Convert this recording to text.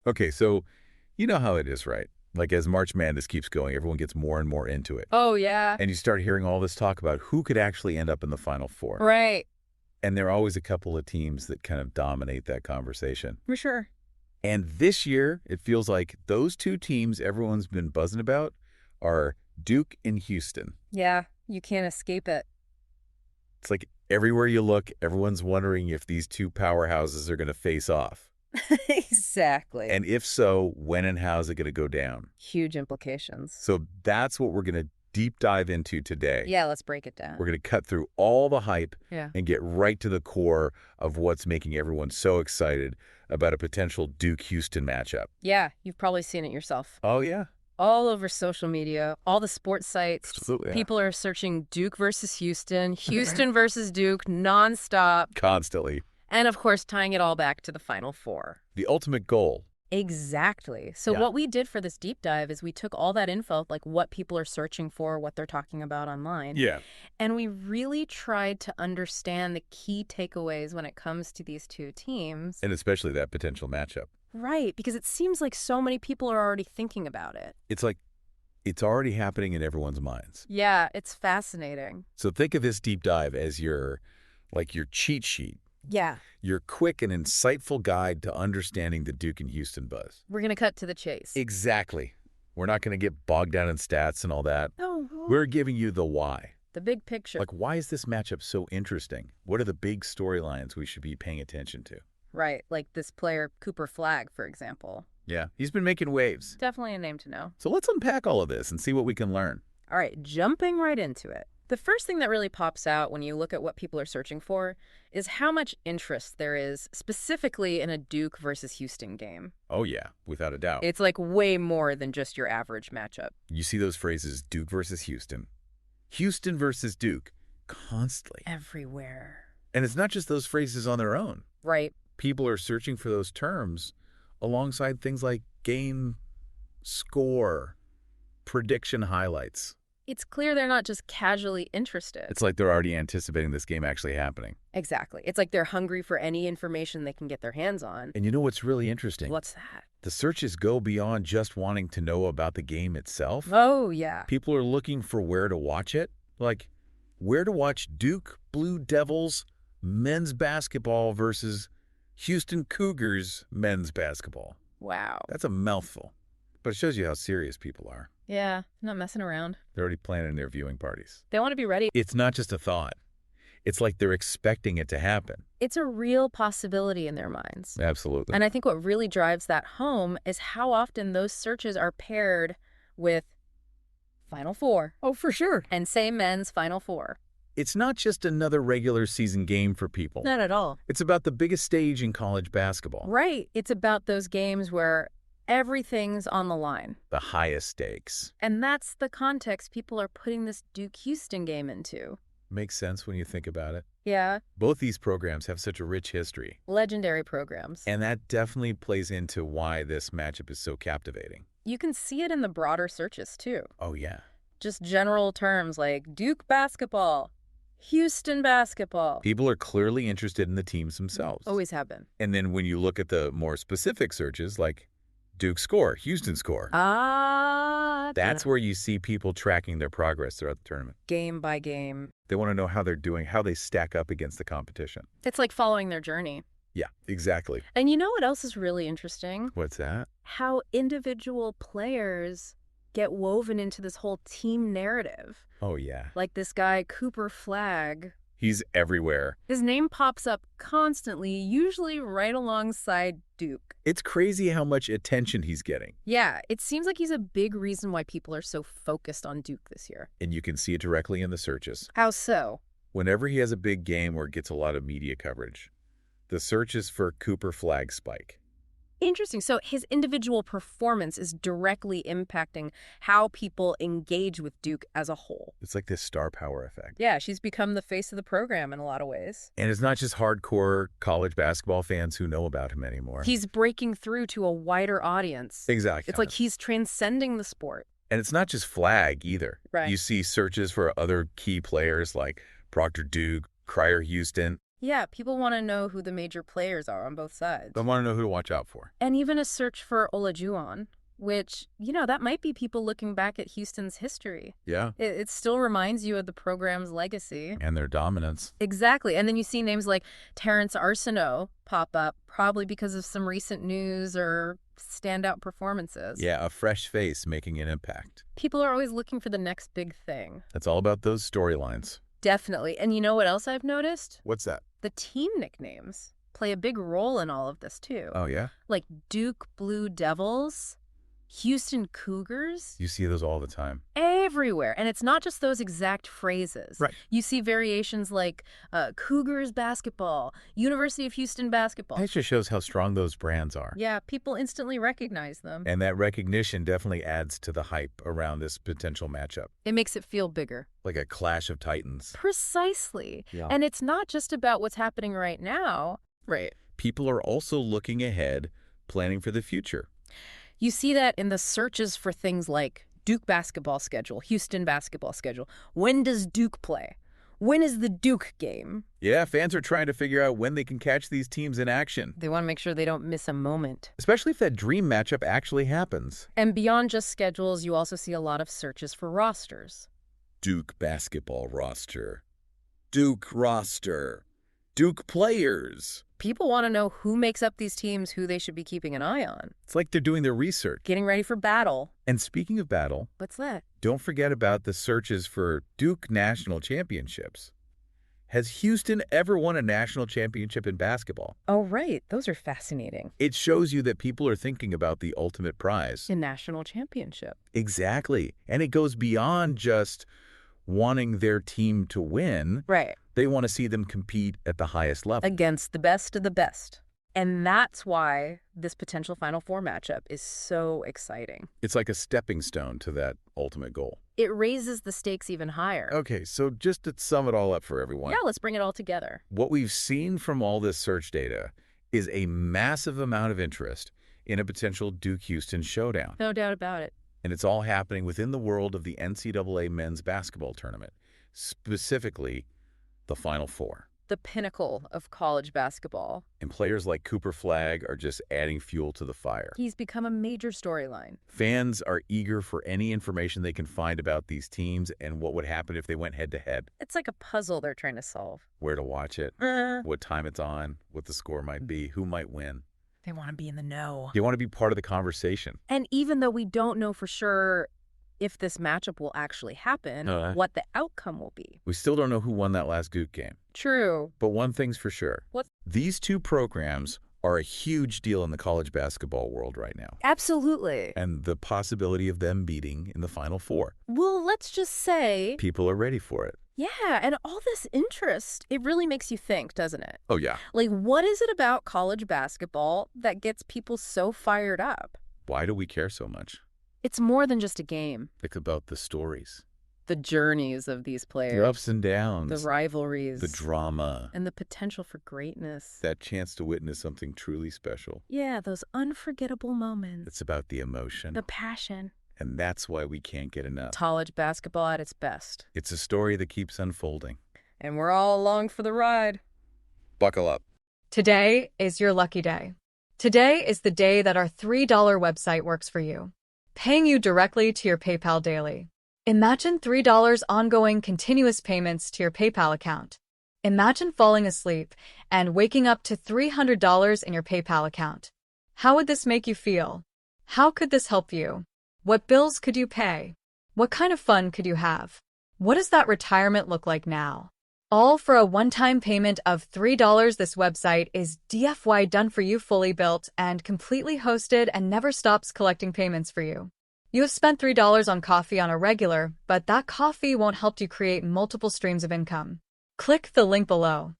Okay, so you know how it is, right? Like as March Madness keeps going, everyone gets more and more into it. Oh, yeah. And you start hearing all this talk about who could actually end up in the Final Four. Right. And there are always a couple of teams that kind of dominate that conversation. For sure. And this year, it feels like those two teams everyone's been buzzing about are Duke and Houston. Yeah, you can't escape it. It's like everywhere you look, everyone's wondering if these two powerhouses are going to face off. Exactly. And if so, when and how is it going to go down? Huge implications. So that's what we're going to deep dive into today. Yeah, let's break it down. We're going to cut through all the hype Yeah. and get right to the core of what's making everyone so excited about a potential Duke-Houston matchup. Yeah, you've probably seen it yourself. Oh, yeah. All over social media, all the sports sites. Absolutely. People are searching Duke versus Houston, Houston versus Duke, nonstop. Constantly. And of course, tying it all back to the Final Four. The ultimate goal. Exactly. So Yeah. what we did for this deep dive is we took all that info, like what people are searching for, what they're talking about online. Yeah. And we really tried to understand the key takeaways when it comes to these two teams. And especially that potential matchup. Right, because it seems like so many people are already thinking about it. It's like it's already happening in everyone's minds. Yeah, it's fascinating. So think of this deep dive as your cheat sheet, Yeah. your quick and insightful guide to understanding the Duke and Houston buzz. We're going to cut to the chase. Exactly. We're not going to get bogged down in stats and all that. No. We're giving you the why. The big picture. Like, why is this matchup so interesting? What are the big storylines we should be paying attention to? Right, like this player, Cooper Flagg, for example. Yeah, he's been making waves. Definitely a name to know. So let's unpack all of this and see what we can learn. All right, jumping right into it. The first thing that really pops out when you look at what people are searching for is how much interest there is specifically in a Duke versus Houston game. Oh, yeah, without a doubt. It's like way more than just your average matchup. You see those phrases, Duke versus Houston, Houston versus Duke, constantly. Everywhere. And it's not just those phrases on their own. Right. People are searching for those terms alongside things like game, score, prediction highlights. It's clear they're not just casually interested. It's like they're already anticipating this game actually happening. Exactly. It's like they're hungry for any information they can get their hands on. And you know what's really interesting? What's that? The searches go beyond just wanting to know about the game itself. Oh, yeah. People are looking for where to watch it. Like, where to watch Duke Blue Devils men's basketball versus Houston Cougars men's basketball. Wow. That's a mouthful. But it shows you how serious people are. Yeah, not messing around. They're already planning their viewing parties. They want to be ready. It's not just a thought. It's like they're expecting it to happen. It's a real possibility in their minds. Absolutely. And I think what really drives that home is how often those searches are paired with Final Four. Oh, for sure. And say men's Final Four. It's not just another regular season game for people. Not at all. It's about the biggest stage in college basketball. Right. It's about those games where everything's on the line. The highest stakes. And that's the context people are putting this Duke-Houston game into. Makes sense when you think about it. Yeah. Both these programs have such a rich history. Legendary programs. And that definitely plays into why this matchup is so captivating. You can see it in the broader searches, too. Oh, yeah. Just general terms like Duke basketball, Houston basketball. People are clearly interested in the teams themselves. Always have been. And then when you look at the more specific searches, like Duke score, Houston score, that's where you see people tracking their progress throughout the tournament. Game by game. They want to know how they're doing, how they stack up against the competition. It's like following their journey. Yeah, exactly. And you know what else is really interesting? What's that? How individual players get woven into this whole team narrative. Oh, yeah. Like this guy, Cooper Flagg. He's everywhere. His name pops up constantly, usually right alongside Duke. It's crazy how much attention he's getting. Yeah, it seems like he's a big reason why people are so focused on Duke this year. And you can see it directly in the searches. How so? Whenever he has a big game or gets a lot of media coverage, the searches for Cooper Flagg spike. Interesting. So his individual performance is directly impacting how people engage with Duke as a whole. It's like this star power effect. Yeah, she's become the face of the program in a lot of ways. And it's not just hardcore college basketball fans who know about him anymore. He's breaking through to a wider audience. Exactly. It's like he's transcending the sport. And it's not just Flagg either. Right. You see searches for other key players like Proctor Duke, Cryer Houston. Yeah, people want to know who the major players are on both sides. They want to know who to watch out for. And even a search for Olajuwon, which, that might be people looking back at Houston's history. Yeah. It still reminds you of the program's legacy. And their dominance. Exactly. And then you see names like Terrence Arsenault pop up, probably because of some recent news or standout performances. Yeah, a fresh face making an impact. People are always looking for the next big thing. It's all about those storylines. Definitely. And you know what else I've noticed? What's that? The team nicknames play a big role in all of this, too. Oh, yeah? Like Duke Blue Devils, Houston Cougars. You see those all the time. Everywhere. And it's not just those exact phrases. Right. You see variations like Cougars basketball, University of Houston basketball. That just shows how strong those brands are. Yeah, people instantly recognize them. And that recognition definitely adds to the hype around this potential matchup. It makes it feel bigger. Like a clash of titans. Precisely. Yeah. And it's not just about what's happening right now. Right. People are also looking ahead, planning for the future. You see that in the searches for things like Duke basketball schedule, Houston basketball schedule. When does Duke play? When is the Duke game? Yeah, fans are trying to figure out when they can catch these teams in action. They want to make sure they don't miss a moment. Especially if that dream matchup actually happens. And beyond just schedules, you also see a lot of searches for rosters. Duke basketball roster. Duke roster. Duke players. People want to know who makes up these teams, who they should be keeping an eye on. It's like they're doing their research. Getting ready for battle. And speaking of battle, What's that? don't forget about the searches for Duke national championships. Has Houston ever won a national championship in basketball? Oh, right. Those are fascinating. It shows you that people are thinking about the ultimate prize. A national championship. Exactly. And it goes beyond just wanting their team to win. Right. They want to see them compete at the highest level. Against the best of the best. And that's why this potential Final Four matchup is so exciting. It's like a stepping stone to that ultimate goal. It raises the stakes even higher. Okay, so just to sum it all up for everyone. Yeah, let's bring it all together. What we've seen from all this search data is a massive amount of interest in a potential Duke-Houston showdown. No doubt about it. And it's all happening within the world of the NCAA men's basketball tournament, specifically the Final Four. The pinnacle of college basketball. And players like Cooper Flagg are just adding fuel to the fire. He's become a major storyline. Fans are eager for any information they can find about these teams and what would happen if they went head-to-head. It's like a puzzle they're trying to solve. Where to watch it, what time it's on, what the score might be, who might win. They want to be in the know. You want to be part of the conversation. And even though we don't know for sure if this matchup will actually happen, what the outcome will be. We still don't know who won that last Duke game. True. But one thing's for sure. What? These two programs are a huge deal in the college basketball world right now. Absolutely. And the possibility of them meeting in the Final Four. Well, let's just say... People are ready for it. Yeah, and all this interest, it really makes you think, doesn't it? Oh, yeah. Like, what is it about college basketball that gets people so fired up? Why do we care so much? It's more than just a game. It's about the stories. The journeys of these players. The ups and downs. The rivalries. The drama. And the potential for greatness. That chance to witness something truly special. Yeah, those unforgettable moments. It's about the emotion. The passion. And that's why we can't get enough. College basketball at its best. It's a story that keeps unfolding. And we're all along for the ride. Buckle up. Today is your lucky day. Today is the day that our $3 website works for you, paying you directly to your PayPal daily. Imagine $3 ongoing continuous payments to your PayPal account. Imagine falling asleep and waking up to $300 in your PayPal account. How would this make you feel? How could this help you? What bills could you pay? What kind of fun could you have? What does that retirement look like now? All for a one-time payment of $3. This website is DFY done for you, fully built and completely hosted, and never stops collecting payments for you. You have spent $3 on coffee on a regular, but that coffee won't help you create multiple streams of income. Click the link below.